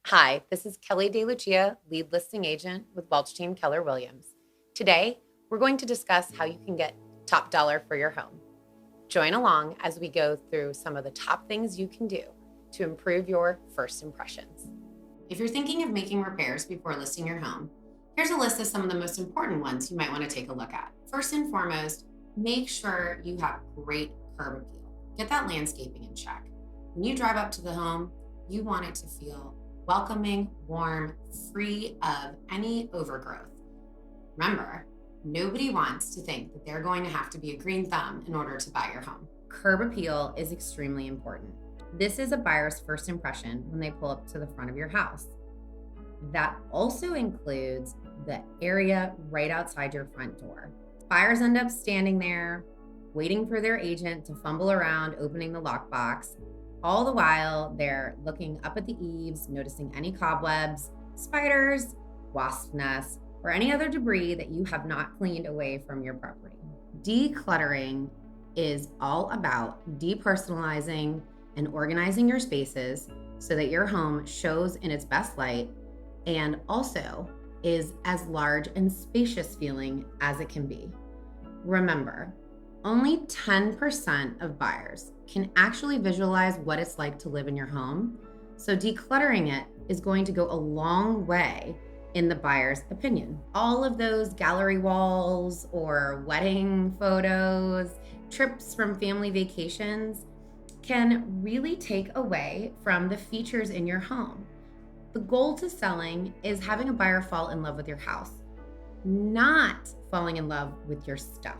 Hi, this is Kelly DeLucia, lead listing agent with Welch Team Keller Williams. Today, we're going to discuss how you can get top dollar for your home. Join along as we go through some of the top things you can do to improve your first impressions. If you're thinking of making repairs before listing your home, here's a list of some of the most important ones you might want to take a look at. First and foremost, make sure you have great curb appeal. Get that landscaping in check. When you drive up to the home, you want it to feel welcoming, warm, free of any overgrowth. Remember, nobody wants to think that they're going to have to be a green thumb in order to buy your home. Curb appeal is extremely important. This is a buyer's first impression when they pull up to the front of your house. That also includes the area right outside your front door. Buyers end up standing there, waiting for their agent to fumble around opening the lockbox. All the while, they're looking up at the eaves, noticing any cobwebs, spiders, wasp nests, or any other debris that you have not cleaned away from your property. Decluttering is all about depersonalizing and organizing your spaces so that your home shows in its best light and also is as large and spacious feeling as it can be. Remember, only 10% of buyers can actually visualize what it's like to live in your home, so decluttering it is going to go a long way in the buyer's opinion. All of those gallery walls or wedding photos, trips from family vacations can really take away from the features in your home. The goal to selling is having a buyer fall in love with your house, not falling in love with your stuff.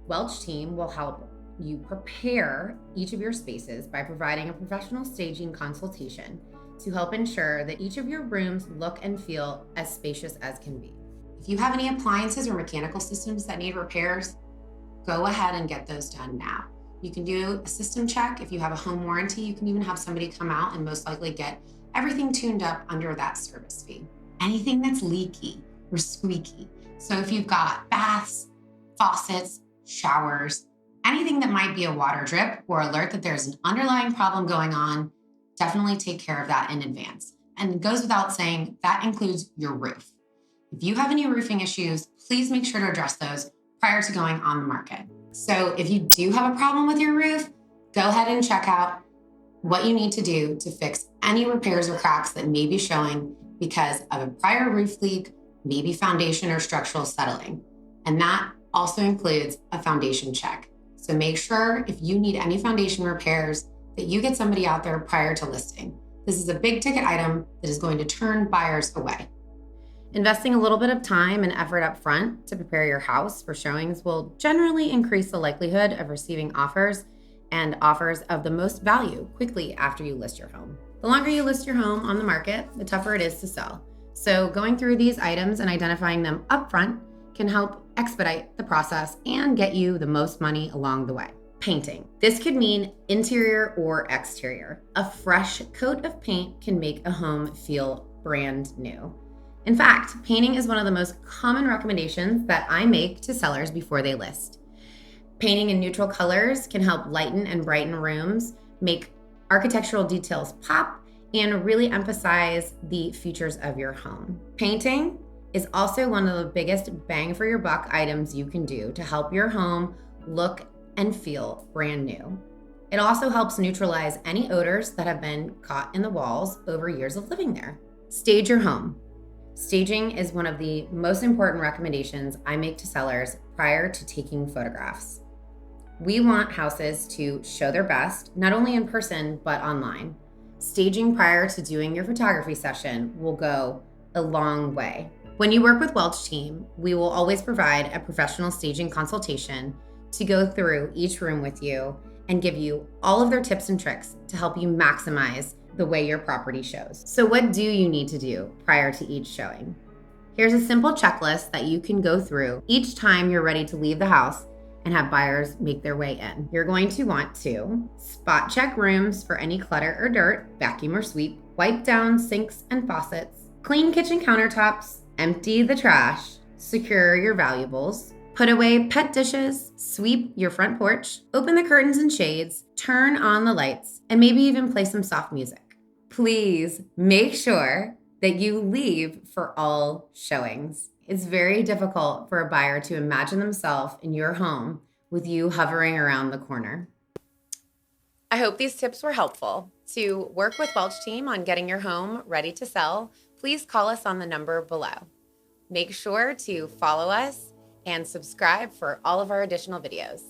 Welch Team will help you prepare each of your spaces by providing a professional staging consultation to help ensure that each of your rooms look and feel as spacious as can be. If you have any appliances or mechanical systems that need repairs, go ahead and get those done now. You can do a system check. If you have a home warranty, you can even have somebody come out and most likely get everything tuned up under that service fee. Anything that's leaky or squeaky. So if you've got baths, faucets, showers, anything that might be a water drip or alert that there's an underlying problem going on, definitely take care of that in advance. And it goes without saying, that includes your roof. If you have any roofing issues, please make sure to address those prior to going on the market. So if you do have a problem with your roof, go ahead and check out what you need to do to fix any repairs or cracks that may be showing because of a prior roof leak, maybe foundation or structural settling. And that also includes a foundation check. So make sure if you need any foundation repairs that you get somebody out there prior to listing. This is a big ticket item that is going to turn buyers away. Investing a little bit of time and effort up front to prepare your house for showings will generally increase the likelihood of receiving offers and offers of the most value quickly after you list your home. The longer you list your home on the market, the tougher it is to sell. So going through these items and identifying them upfront can help expedite the process and get you the most money along the way. Painting. This could mean interior or exterior. A fresh coat of paint can make a home feel brand new. In fact, painting is one of the most common recommendations that I make to sellers before they list. Painting in neutral colors can help lighten and brighten rooms, make architectural details pop, and really emphasize the features of your home. Painting is also one of the biggest bang for your buck items you can do to help your home look and feel brand new. It also helps neutralize any odors that have been caught in the walls over years of living there. Stage your home. Staging is one of the most important recommendations I make to sellers prior to taking photographs. We want houses to show their best, not only in person, but online. Staging prior to doing your photography session will go a long way. When you work with Welch Team, we will always provide a professional staging consultation to go through each room with you and give you all of their tips and tricks to help you maximize the way your property shows. So what do you need to do prior to each showing? Here's a simple checklist that you can go through each time you're ready to leave the house and have buyers make their way in. You're going to want to spot check rooms for any clutter or dirt, vacuum or sweep, wipe down sinks and faucets, clean kitchen countertops, empty the trash, secure your valuables, put away pet dishes, sweep your front porch, open the curtains and shades, turn on the lights, and maybe even play some soft music. Please make sure that you leave for all showings. It's very difficult for a buyer to imagine themselves in your home with you hovering around the corner. I hope these tips were helpful. To work with Welch Team on getting your home ready to sell, please call us on the number below. Make sure to follow us and subscribe for all of our additional videos.